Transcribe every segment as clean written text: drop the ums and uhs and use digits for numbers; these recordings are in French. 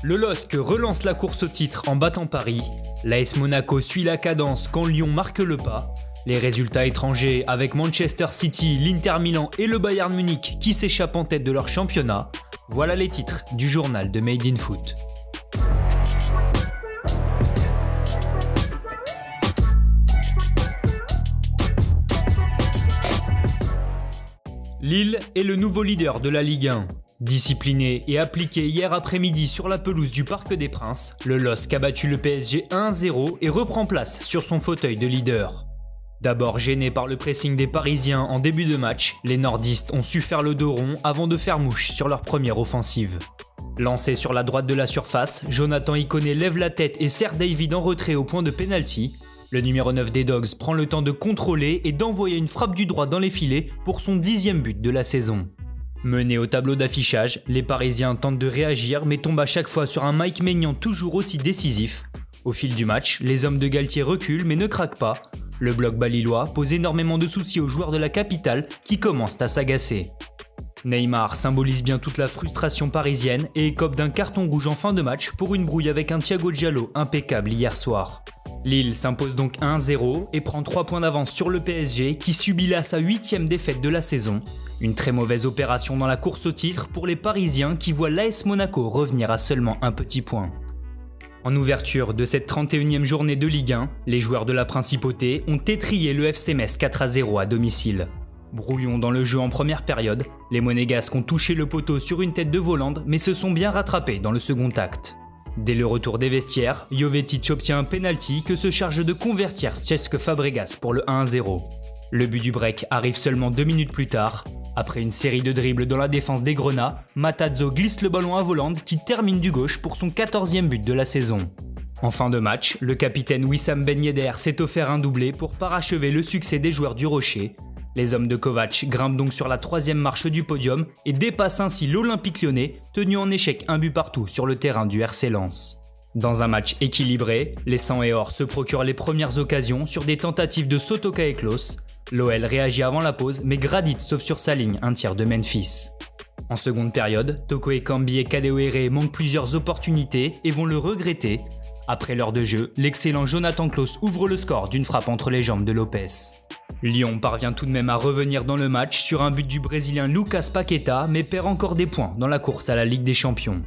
Le LOSC relance la course au titre en battant Paris. L'AS Monaco suit la cadence quand Lyon marque le pas. Les résultats étrangers avec Manchester City, l'Inter Milan et le Bayern Munich qui s'échappent en tête de leur championnat. Voilà les titres du journal de Made in Foot. Lille est le nouveau leader de la Ligue 1. Discipliné et appliqué hier après-midi sur la pelouse du Parc des Princes, le LOSC a battu le PSG 1-0 et reprend place sur son fauteuil de leader. D'abord gênés par le pressing des Parisiens en début de match, les nordistes ont su faire le dos rond avant de faire mouche sur leur première offensive. Lancé sur la droite de la surface, Jonathan Iconé lève la tête et serre David en retrait au point de pénalty. Le numéro 9 des Dogs prend le temps de contrôler et d'envoyer une frappe du droit dans les filets pour son 10e but de la saison. Menés au tableau d'affichage, les Parisiens tentent de réagir mais tombent à chaque fois sur un Mike Maignan toujours aussi décisif. Au fil du match, les hommes de Galtier reculent mais ne craquent pas. Le bloc balilois pose énormément de soucis aux joueurs de la capitale qui commencent à s'agacer. Neymar symbolise bien toute la frustration parisienne et écope d'un carton rouge en fin de match pour une brouille avec un Thiago Diallo impeccable hier soir. Lille s'impose donc 1-0 et prend 3 points d'avance sur le PSG qui subit là sa 8e défaite de la saison. Une très mauvaise opération dans la course au titre pour les Parisiens qui voient l'AS Monaco revenir à seulement un petit point. En ouverture de cette 31e journée de Ligue 1, les joueurs de la Principauté ont étrillé le FC Metz 4-0 à domicile. Brouillon dans le jeu en première période, les Monégasques ont touché le poteau sur une tête de Volande mais se sont bien rattrapés dans le second acte. Dès le retour des vestiaires, Jovetic obtient un penalty que se charge de convertir Cesc Fabregas pour le 1-0. Le but du break arrive seulement 2 minutes plus tard. Après une série de dribbles dans la défense des Grenats, Matarazzo glisse le ballon à Volande qui termine du gauche pour son 14e but de la saison. En fin de match, le capitaine Wissam Ben Yedder s'est offert un doublé pour parachever le succès des joueurs du Rocher. Les hommes de Kovac grimpent donc sur la 3e marche du podium et dépassent ainsi l'Olympique Lyonnais, tenu en échec un but partout sur le terrain du RC Lens. Dans un match équilibré, les Sang et Or se procurent les premières occasions sur des tentatives de Sotoka et Klose. L'OL réagit avant la pause mais Gradit sauve sur sa ligne un tir de Memphis. En seconde période, Toko Ekambi et Kadewere manquent plusieurs opportunités et vont le regretter. Après l'heure de jeu, l'excellent Jonathan Klose ouvre le score d'une frappe entre les jambes de Lopez. Lyon parvient tout de même à revenir dans le match sur un but du Brésilien Lucas Paqueta mais perd encore des points dans la course à la Ligue des Champions.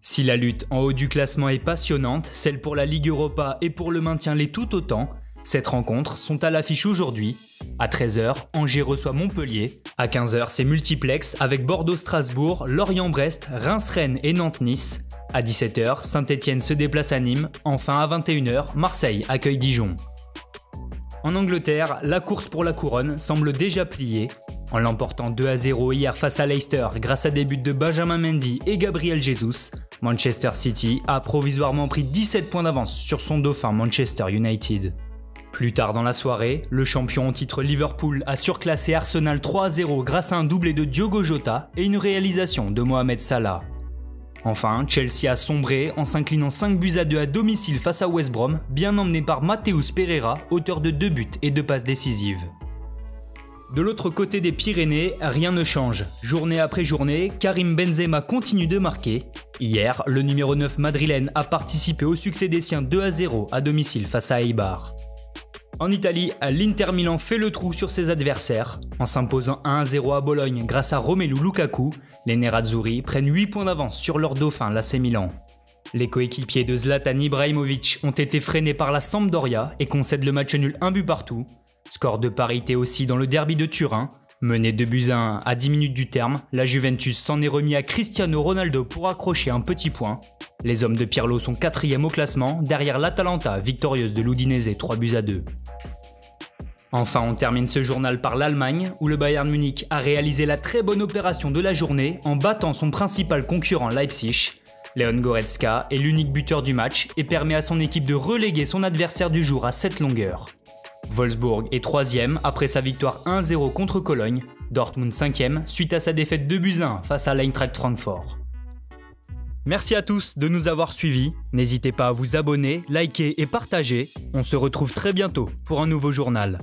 Si la lutte en haut du classement est passionnante, celle pour la Ligue Europa et pour le maintien l'est tout autant. Cette rencontres sont à l'affiche aujourd'hui. À 13h, Angers reçoit Montpellier. À 15h, c'est multiplex avec Bordeaux-Strasbourg, Lorient-Brest, Reims-Rennes et Nantes-Nice. À 17h, Saint-Etienne se déplace à Nîmes. Enfin à 21h, Marseille accueille Dijon. En Angleterre, la course pour la couronne semble déjà pliée. En l'emportant 2-0 hier face à Leicester grâce à des buts de Benjamin Mendy et Gabriel Jesus, Manchester City a provisoirement pris 17 points d'avance sur son dauphin Manchester United. Plus tard dans la soirée, le champion en titre Liverpool a surclassé Arsenal 3-0 grâce à un doublé de Diogo Jota et une réalisation de Mohamed Salah. Enfin, Chelsea a sombré en s'inclinant 5-2 à domicile face à West Brom, bien emmené par Matheus Pereira, auteur de 2 buts et 2 passes décisives. De l'autre côté des Pyrénées, rien ne change. Journée après journée, Karim Benzema continue de marquer. Hier, le numéro 9 madrilène a participé au succès des siens 2-0 à domicile face à Eibar. En Italie, l'Inter Milan fait le trou sur ses adversaires. En s'imposant 1-0 à Bologne grâce à Romelu Lukaku, les Nerazzurri prennent 8 points d'avance sur leur dauphin l'AC Milan. Les coéquipiers de Zlatan Ibrahimovic ont été freinés par la Sampdoria et concèdent le match nul 1 but partout. Score de parité aussi dans le derby de Turin. Mené 2-1 à 10 minutes du terme, la Juventus s'en est remis à Cristiano Ronaldo pour accrocher un petit point. Les hommes de Pirlo sont 4e au classement, derrière l'Atalanta, victorieuse de l'Udinese 3-2. Enfin, on termine ce journal par l'Allemagne, où le Bayern Munich a réalisé la très bonne opération de la journée en battant son principal concurrent Leipzig. Leon Goretzka est l'unique buteur du match et permet à son équipe de reléguer son adversaire du jour à 7 longueurs. Wolfsburg est 3e après sa victoire 1-0 contre Cologne, Dortmund 5e suite à sa défaite 2-1 face à l'Eintracht Francfort. Merci à tous de nous avoir suivis, n'hésitez pas à vous abonner, liker et partager, on se retrouve très bientôt pour un nouveau journal.